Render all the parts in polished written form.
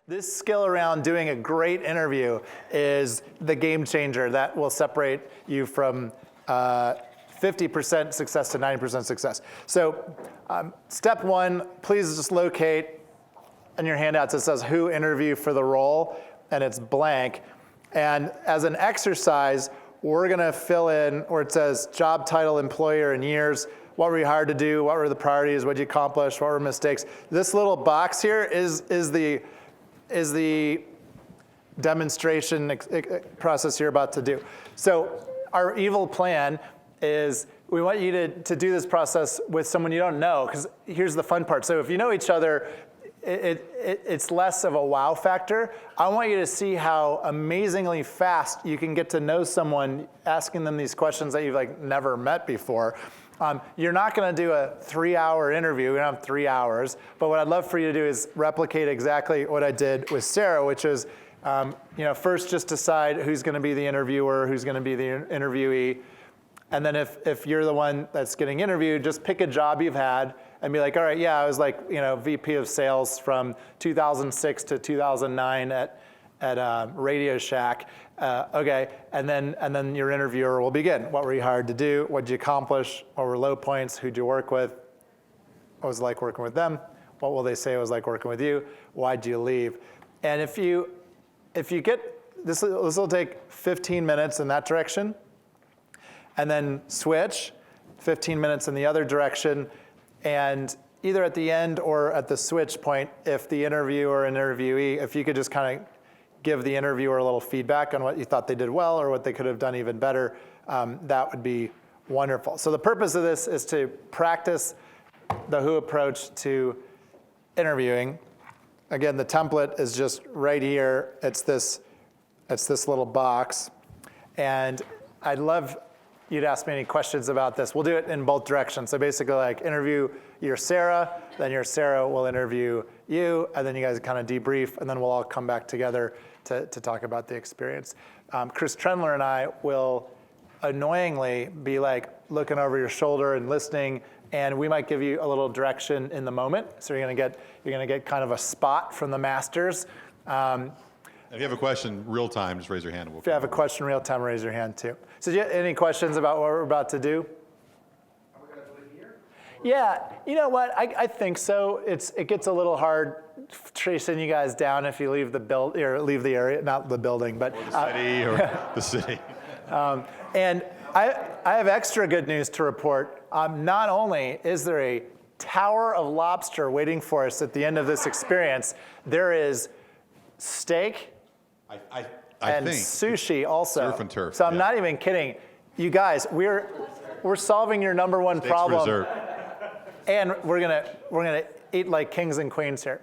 This skill around doing a great interview is the game changer that will separate you from 50% success to 90% success. So step one, please just locate in your handouts it says who interviewed for the role, and it's blank. And as an exercise, we're gonna fill in where it says job title, employer, and years. What were you hired to do? What were the priorities? What did you accomplish? What were mistakes? This little box here is the demonstration process you're about to do. So our evil plan is we want you to do this process with someone you don't know, because here's the fun part. So if you know each other, it's less of a wow factor. I want you to see how amazingly fast you can get to know someone asking them these questions that you've never met before. You're not going to do a 3-hour interview. We don't have 3 hours. But what I'd love for you to do is replicate exactly what I did with Sarah, which is first just decide who's going to be the interviewer, who's going to be the interviewee. And then if you're the one that's getting interviewed, just pick a job you've had and be like, all right, yeah, I was VP of sales from 2006 to 2009 at Radio Shack. Okay, and then your interviewer will begin. What were you hired to do? What did you accomplish? What were low points? Who'd you work with? What was it like working with them? What will they say it was like working with you? Why'd you leave? And if you get, this will take 15 minutes in that direction, and then switch 15 minutes in the other direction, and either at the end or at the switch point, if the interviewer and interviewee, if you could just kind of give the interviewer a little feedback on what you thought they did well or what they could have done even better, that would be wonderful. So the purpose of this is to practice the who approach to interviewing. Again, the template is just right here. It's this little box. And I'd love you to ask me any questions about this. We'll do it in both directions. So basically interview your Sarah, then your Sarah will interview you, and then you guys kind of debrief, and then we'll all come back together to talk about the experience. Chris Trendler and I will annoyingly be looking over your shoulder and listening, and we might give you a little direction in the moment. So you're gonna get kind of a spot from the masters. If you have a question real time, just raise your hand. If you have a question real time, raise your hand too. So do you have any questions about what we're about to do? Are we gonna do it here? Yeah, you know what? I think so. It gets a little hard tracing you guys down if you leave the area, not the building, but or the city or the city. And I have extra good news to report. Not only is there a tower of lobster waiting for us at the end of this experience, there is steak and think sushi also. surf and turf. So I'm not even kidding. You guys, we're solving your number one Steak's problem. reserved. And we're gonna eat like kings and queens here.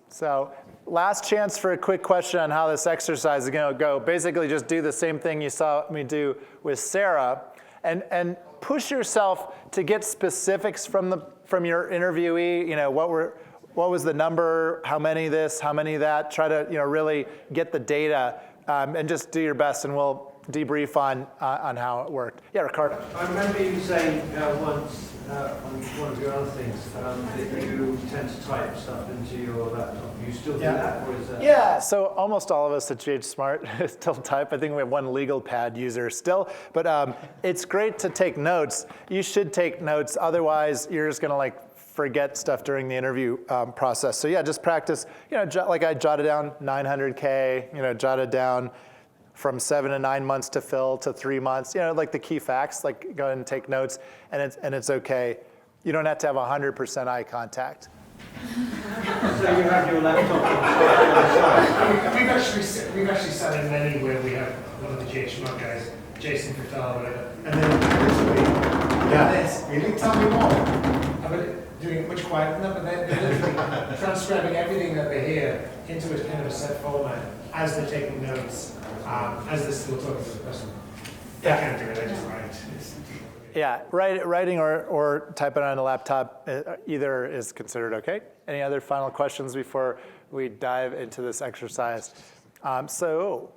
So last chance for a quick question on how this exercise is gonna go. Basically just do the same thing you saw me do with Sarah, and push yourself to get specifics from your interviewee. What was the number, how many this, how many that? Try to really get the data, and just do your best, and we'll debrief on how it worked. Yeah, Ricardo. I remember you saying once on one of your other things that you tend to type stuff into your laptop. You still do that, or is that? Yeah, so almost all of us at GH Smart still type. I think we have one legal pad user still, but it's great to take notes. You should take notes, otherwise you're just gonna forget stuff during the interview process. So yeah, just practice, like I jotted down 900K, jotted down from 7 to 9 months to fill to 3 months, like the key facts, go ahead and take notes, and it's okay. You don't have to have 100% eye contact. So you have your laptop on the side. We've actually sat in many where we have one of the GH Smart guys, Jason Cattell, whatever, and then literally, really tell me more. Doing it much quieter than that, but they're literally transcribing everything that they hear into a kind of a set format as they're taking notes, as they're still talking to the person. I can't do it, I just write. Yeah, writing or typing on a laptop, either is considered okay. Any other final questions before we dive into this exercise? So,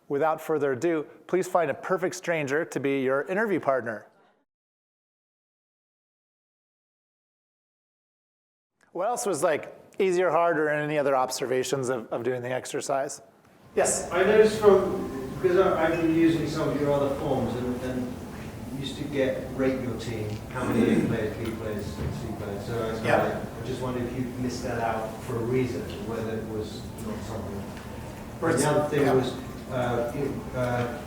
without further ado, please find a perfect stranger to be your interview partner. What else was easy or hard, or any other observations of doing the exercise? Yes? I noticed because I've been using some of your other forms and used to rate your team, how many A players, B players, C players. So I just wondered if you missed that out for a reason, whether it was not something. And the other thing was,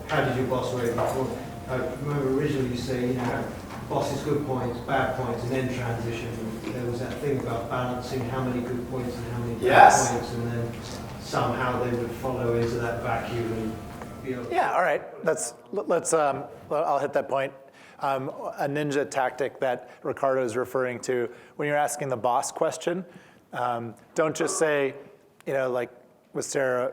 how did your boss rate before? I remember originally you say, bosses good points, bad points, and then transition. And there was that thing about balancing how many good points and how many bad points, and then somehow they would follow into that vacuum and be able to. Yeah, all right. I'll hit that point. A ninja tactic that Ricardo is referring to when you're asking the boss question, don't just say, like with Sarah,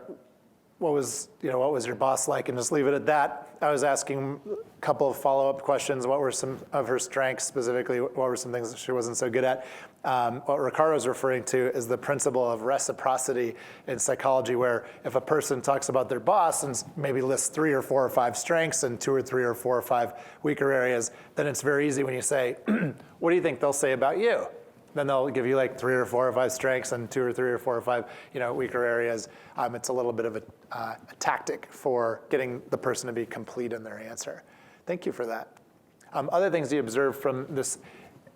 what was your boss like, and just leave it at that. I was asking a couple of follow-up questions. What were some of her strengths specifically? What were some things that she wasn't so good at? What Ricardo's referring to is the principle of reciprocity in psychology, where if a person talks about their boss and maybe lists 3 or 4 or 5 strengths and 2 or 3 or 4 or 5 weaker areas, then it's very easy when you say, what do you think they'll say about you? Then they'll give you like 3 or 4 or 5 strengths and 2 or 3 or 4 or 5, weaker areas. It's a little bit of a tactic for getting the person to be complete in their answer. Thank you for that. Other things you observed from this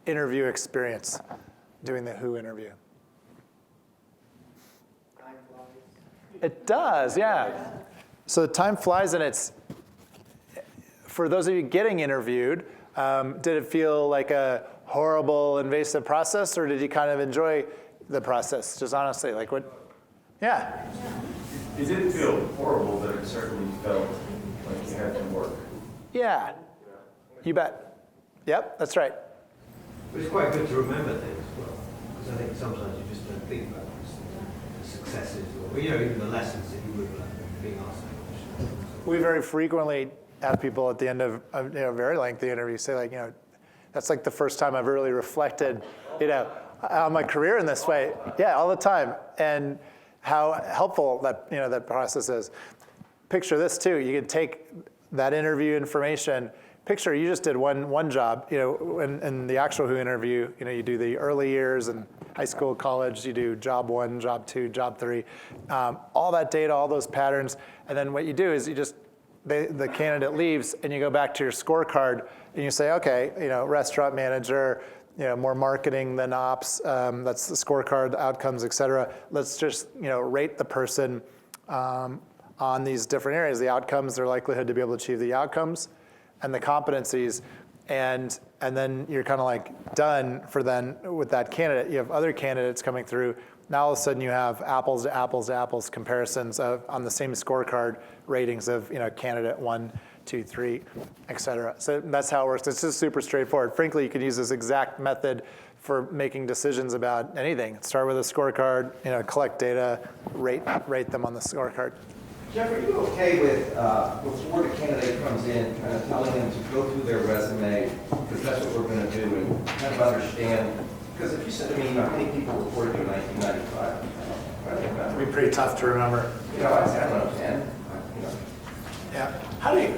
interview experience, doing the WHO interview? Time flies. It does, yeah. So time flies, and it's, for those of you getting interviewed, did it feel like a horrible, invasive process, or did you kind of enjoy the process? Just honestly, like what? Yeah. It didn't feel horrible, but it certainly felt like you had to work. Yeah. You bet. Yep, that's right. But it's quite good to remember things as well, because I think sometimes you just don't think about the successes or even the lessons that you would have learned from being asked that question. We very frequently have people at the end of very lengthy interviews say like, that's like the first time I've really reflected, on my career in this way. Yeah, all the time, and how helpful that that process is. Picture this too. You could take that interview information. Picture you just did one job. In the actual WHO interview, you do the early years and high school, college. You do job 1, job 2, job 3, all that data, all those patterns, and then what you do is the candidate leaves, and you go back to your scorecard, and you say, okay, restaurant manager, more marketing than ops. That's the scorecard, outcomes, et cetera. Let's just rate the person on these different areas: the outcomes, their likelihood to be able to achieve the outcomes, and the competencies, and then you're kind of like done for then with that candidate. You have other candidates coming through. Now all of a sudden you have apples to apples to apples comparisons on the same scorecard ratings of candidate 1, 2, 3, et cetera. So that's how it works. It's just super straightforward. Frankly, you can use this exact method for making decisions about anything. Start with a scorecard, collect data, rate them on the scorecard. Geoff, are you okay with, before the candidate comes in, kind of telling them to go through their resume, because that's what we're going to do, and kind of understand, because if you said to me, how many people reported you in 1995, I don't remember. It'd be pretty tough to remember. I'd say, I don't know, 10. Yeah.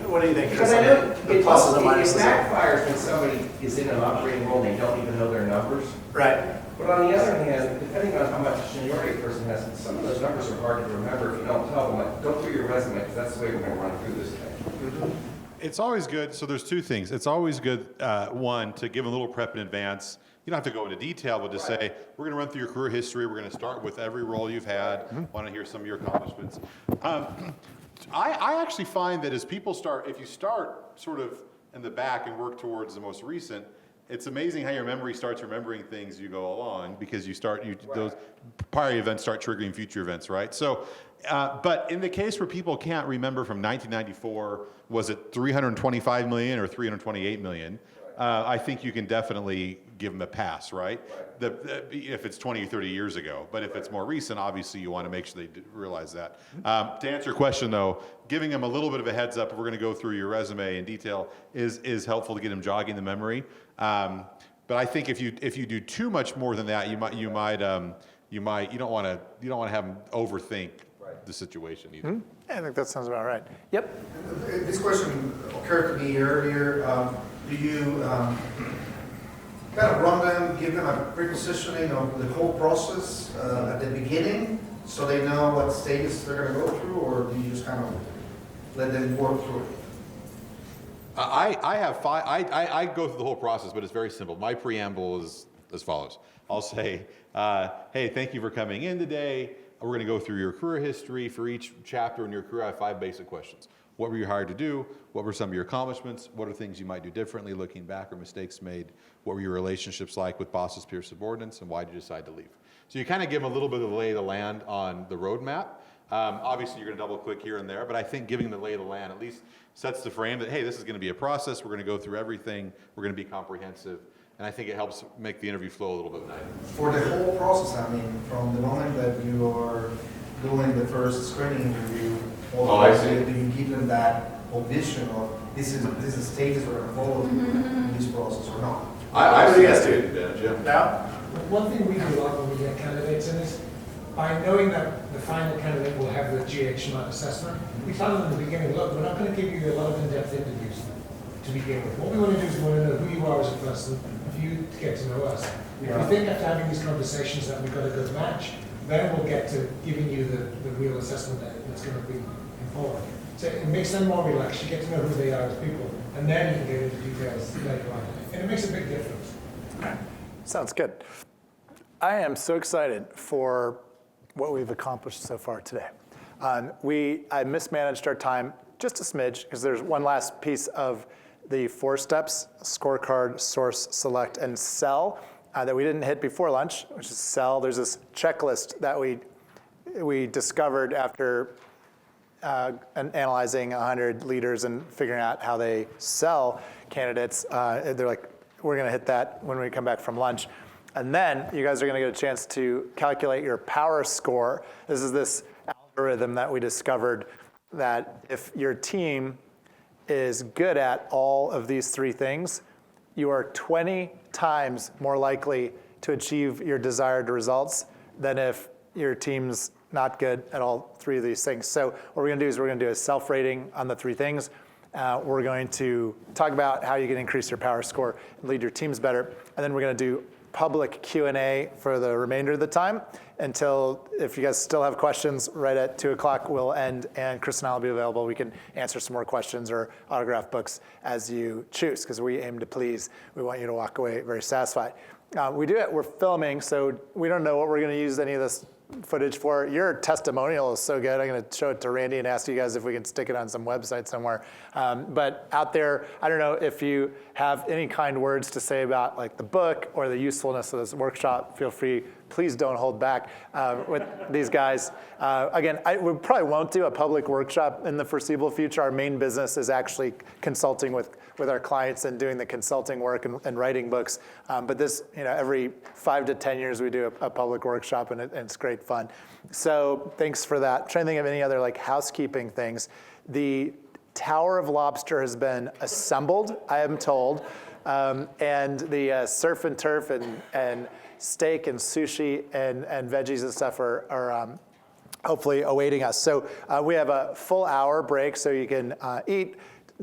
What do you think? Because I know the pluses and it minuses. backfires when somebody is in an operating role and they don't even know their numbers. Right. But on the other hand, depending on how much seniority a person has, some of those numbers are hard to remember if you don't tell them, like, go through your resume, because that's the way we're going to run through this thing. It's always good. So there's 2 things. It's always good, one, to give a little prep in advance. You don't have to go into detail, but to say, we're going to run through your career history. We're going to start with every role you've had. Want to hear some of your accomplishments. I actually find that as people start, if you start sort of in the back and work towards the most recent, it's amazing how your memory starts remembering things you go along, because those prior events start triggering future events, right? So, but in the case where people can't remember from 1994, was it 325 million or 328 million? I think you can definitely give them a pass, right? If it's 20 or 30 years ago. But if it's more recent, obviously you want to make sure they realize that. To answer your question, though, giving them a little bit of a heads up, if we're going to go through your resume in detail, is helpful to get them jogging the memory. But I think if you do too much more than that, you don't want to have them overthink the situation either. Mm-hmm. Yeah, I think that sounds about right. Yep. This question occurred to me earlier. Do you kind of run them, give them a pre-positioning of the whole process at the beginning, so they know what stages they're going to go through, or do you just kind of let them work through it? I have five. I go through the whole process, but it's very simple. My preamble is as follows. I'll say, hey, thank you for coming in today. We're going to go through your career history. For each chapter in your career, I have 5 basic questions. What were you hired to do? What were some of your accomplishments? What are things you might do differently looking back, or mistakes made? What were your relationships like with bosses, peers, subordinates, and why did you decide to leave? So you kind of give them a little bit of the lay of the land on the roadmap. Obviously, you're going to double click here and there, but I think giving the lay of the land at least sets the frame that, hey, this is going to be a process. We're going to go through everything. We're going to be comprehensive. And I think it helps make the interview flow a little bit nicer. For the whole process, I mean, from the moment that you are doing the first screening interview, or do you give them that whole vision of this is stages we're going to follow in this process or not? I think that's a good advantage, yeah. Yeah? One thing we do a lot when we get candidates in is, by knowing that the final candidate will have the GHMAT assessment, we tell them in the beginning, look, we're not going to give you a lot of in-depth interviews to begin with. What we want to do is we want to know who you are as a person, and for you to get to know us. If we think after having these conversations that we've got a good match, then we'll get to giving you the real assessment that's going to be informed. So it makes them more relaxed. You get to know who they are as people, and then you can get into details later on. And it makes a big difference. Sounds good. I am so excited for what we've accomplished so far today. I mismanaged our time just a smidge because there's one last piece of the 4 steps: scorecard, source, select, and sell, that we didn't hit before lunch, which is sell. There's this checklist that we discovered after analyzing 100 leaders and figuring out how they sell candidates. They're like, we're going to hit that when we come back from lunch. And then you guys are going to get a chance to calculate your power score. This is this algorithm that we discovered that if your team is good at all of these 3 things, you are 20 times more likely to achieve your desired results than if your team's not good at all 3 of these things. So what we're going to do is we're going to do a self-rating on the 3 things. We're going to talk about how you can increase your power score and lead your teams better. And then we're going to do public Q&A for the remainder of the time until, if you guys still have questions, right at 2 o'clock we'll end, and Chris and I will be available. We can answer some more questions or autograph books as you choose, because we aim to please. We want you to walk away very satisfied. We're filming, so we don't know what we're going to use any of this footage for. Your testimonial is so good. I'm going to show it to Randy and ask you guys if we can stick it on some website somewhere. But out there, I don't know if you have any kind words to say about like the book or the usefulness of this workshop. Feel free. Please don't hold back with these guys. Again, we probably won't do a public workshop in the foreseeable future. Our main business is actually consulting with our clients and doing the consulting work and writing books. But this, every 5 to 10 years we do a public workshop, and it's great fun. So thanks for that. I'm trying to think of any other like housekeeping things. The Tower of Lobster has been assembled, I am told, and the surf and turf and steak and sushi and veggies and stuff are hopefully awaiting us. So we have a full hour break, so you can eat,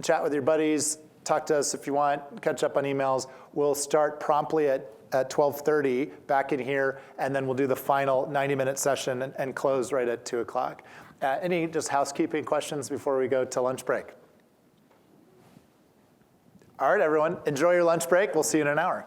chat with your buddies, talk to us if you want, catch up on emails. We'll start promptly at 12:30 back in here, and then we'll do the final 90-minute session and close right at 2 o'clock. Any just housekeeping questions before we go to lunch break? All right, everyone, enjoy your lunch break. We'll see you in an hour.